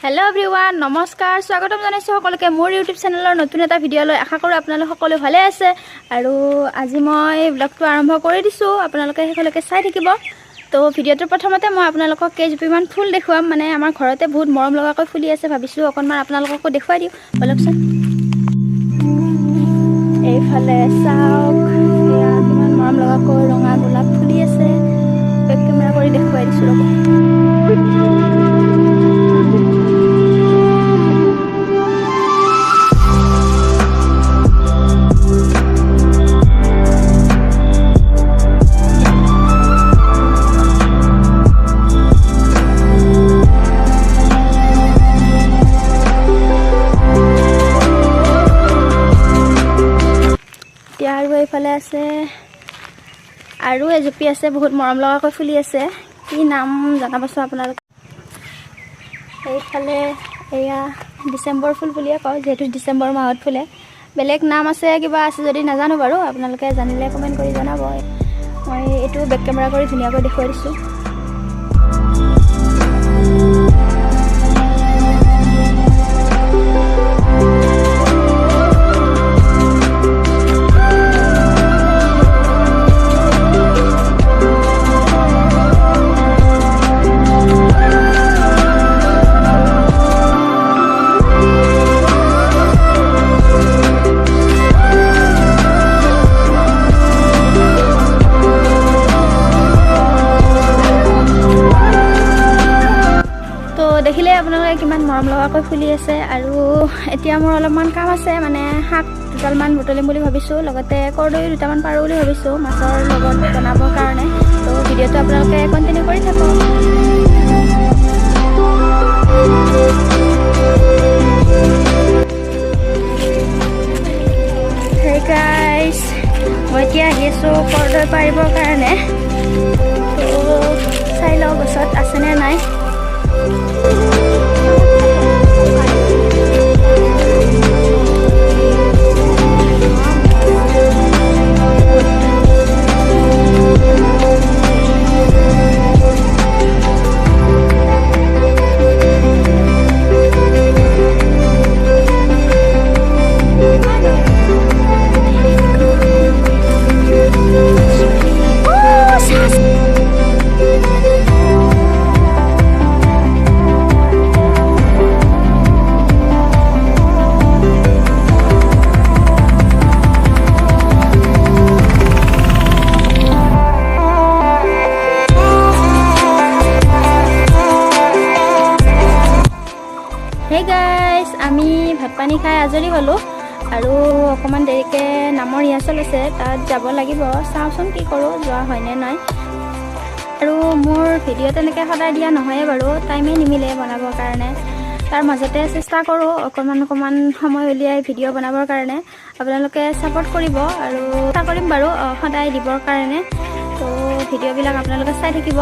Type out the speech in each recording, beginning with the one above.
hello everyone नमस्कार स्वागतम জানাইছো সকলোকে মোৰ ইউটিউব চেনেলৰ নতুন এটা ভিডিঅ' লৈ আশা কৰো আপোনালোক সকলো ভালে আছে আৰু আজি মই ব্লগটো আৰম্ভ কৰি দিছো আপোনালোকে সকলোকে চাই থাকিব তো ভিডিঅ'টোৰ প্ৰথমতে মই আপোনালোকক কেইজোপামান ফুল দেখুৱাম মানে আমাৰ ঘৰতে বহুত মৰম লগাকৈ ফুলি আছে ভাবিছো অকনমান আপোনালোককো দেখুৱাই দিও বলকচোন এইফালে চাওক এয়া কিমান মৰম লগাকৈ ৰঙা গোলাপ ফুলি আছে বেক কেমেৰা কৰি দেখুৱাই দিছো ৰব এইফালে আছে আৰু এজপি আছে বহুত মৰম লগাকৈ ফুলি আছে কি নাম জানাবছো আপোনালোক এইফালে এয়া ডিসেম্বৰ ফুল বুলিয়ে কয় যেহেতু ডিসেম্বৰ মাহত ফুলে বেলেগ নাম আছে কিবা আছে যদি নাজানো বাৰু আপোনালোকে জানিলে কমেন্ট কৰি জনাব মই এটো বেক কেমেৰা কৰি ধুনিয়াকৈ দেখুৱাই দিছো দেখিলে আপোনালোকে কিমান মৰম লগাকৈ ফুলি আছে আৰু এতিয়া মোৰ অলপমান কাম আছে মানে শাক দুটালমান বুটলিম বুলি ভাবিছো লগতে কৰদৈ দুটামান পাৰো বুলি ভাবিছো মাছৰ লগত বনাবৰ কাৰণে তো ভিডিঅ'টো আপোনালোকে কন্টিনিউ কৰি থাকক হেই গাইস মই এতিয়া আহি আছো কৰদৈ পাৰিবৰ কাৰণে তো চাই লওঁ গছত আছে নে নাই Hey guys, আমি ভাত পানী খাই আজৰি হলো আৰু অকমান দেৰিকে নামৰ ৰিহাৰ্সেল আছে তাত যাব লাগিব চাওচোন কি কৰো যোৱা হয়নে নাই আৰু মোৰ ভিডিঅ' তেনেকৈ সদায় দিয়া নহয় বাৰু টাইমে নিমিলে বনাবৰ কাৰণে তাৰ মাজতে চেষ্টা কৰো অকমান সময় উলিয়াই ভিডিঅ' বনাবৰ কাৰণে আপোনালোকে সাপোৰ্ট কৰিব আৰু চেষ্টা কৰিম বাৰু সদায় দিবৰ কাৰণে তো ভিডিঅ'বিলাক আপোনালোকে চাই থাকিব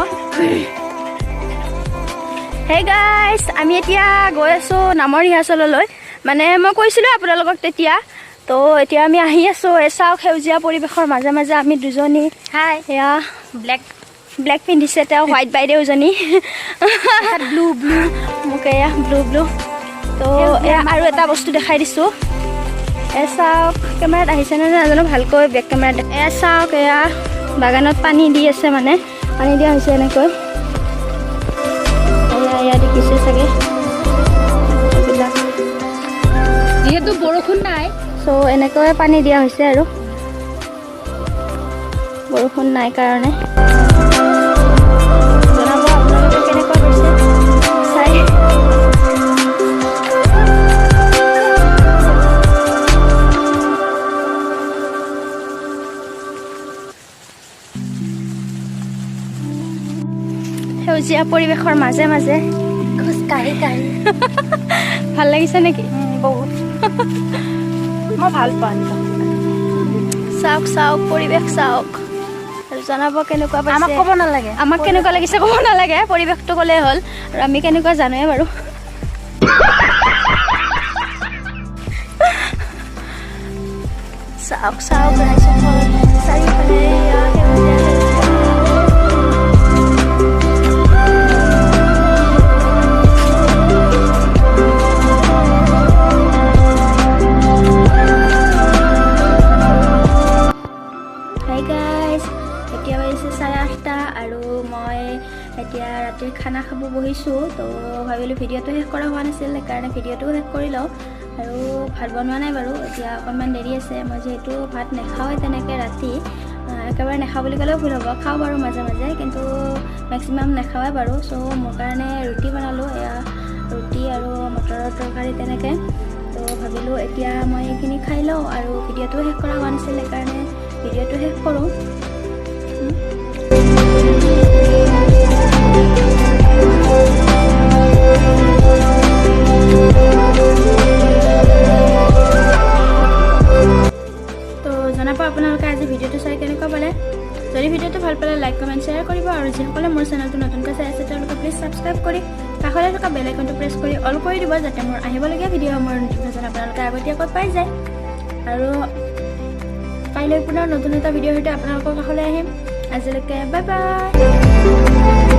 Hey guys, আমি এতিয়া গৈ আছো নামৰ ৰিহাৰ্সেললৈ মানে মই কৈছিলো আপোনালোকক তেতিয়া তো এতিয়া আমি আহি আছো এসাও খেউজিয়া পৰিবেশৰ মাজে মাজে আমি দুজনী হাই এয়া ব্ল্যাক পিন্ধিছে তেও হোৱাইট বাইদেউজনী ব্লু মুকে এয়া ব্লু তো এয়া আৰু এটা বস্তু দেখাই দিছো এসাও কেমেৰাত আহিছে নে নাজানো ভালকৈ বেক কেমেৰাত এসাও এয়া বাগানত পানী দি আছে মানে পানী দিয়া হৈছে এনেকৈ या দেখিছে সাগে যেহেতু বৰষুণ নাই সো এনেকৈ পানী দিয়া হৈছে আৰু বৰষুণ নাই কাৰণে জনাব আপোনালোকে কেনেকৈ হৈছে চাই সেউজীয়া পৰিবেশৰ মাজে মাজে খোজ কাঢ়ি ভাল লাগিছে নেকি বহুত মই ভাল পাওঁ চাওক পৰিবেশ চাওক আৰু জনাব কেনেকুৱা পাইছে আমাক ক'ব নালাগে আমাক কেনেকুৱা লাগিছে ক'ব নালাগে পৰিবেশটো ক'লে হ'ল আৰু আমি কেনেকুৱা জানোৱে বাৰু চাওক চাৰিওফালে সেউজীয়া বহিছোঁ তো ভাবিলোঁ ভিডিঅ'টো শেষ কৰা হোৱা নাছিল সেইকাৰণে ভিডিঅ'টো শেষ কৰি লওঁ আৰু ভাত বনোৱা নাই বাৰু এতিয়া অকণমান দেৰি আছে মই যিহেতু ভাত নাখাওঁৱে তেনেকৈ ৰাতি একেবাৰে নাখাওঁ বুলি ক'লেও ভুল হ'ব খাওঁ বাৰু মাজে মাজে কিন্তু মেক্সিমাম নাখাওঁৱে বাৰু চ' মোৰ কাৰণে ৰুটি বনালোঁ এয়া ৰুটি আৰু মটৰৰ তৰকাৰী তেনেকৈ তো ভাবিলোঁ এতিয়া মই এইখিনি খাই লওঁ আৰু ভিডিঅ'টো শেষ কৰা হোৱা নাছিল সেইকাৰণে ভিডিঅ'টো শেষ কৰোঁ আপোনালোকে আজি ভিডিঅ'টো চাই কেনেকুৱা পালে যদি ভিডিঅ'টো ভাল পালে লাইক কমেণ্ট শ্বেয়াৰ কৰিব আৰু যিসকলে মোৰ চেনেলটো নতুনকৈ চাই আছে তেওঁলোকে প্লিজ ছাবস্ক্ৰাইব কৰি কাষতে থকা বেল আইকনটো প্ৰেছ কৰি অল কৰি দিব যাতে মোৰ আহিবলগীয়া ভিডিঅ'সমূহৰ ন'টিফিকেশ্যন আপোনালোকে আগতীয়াকৈ পাই যায় আৰু কাইলৈ পুনৰ নতুন এটা ভিডিঅ'ৰ সৈতে আপোনালোকৰ কাষলৈ আহিম আজিলৈকে বাই বাই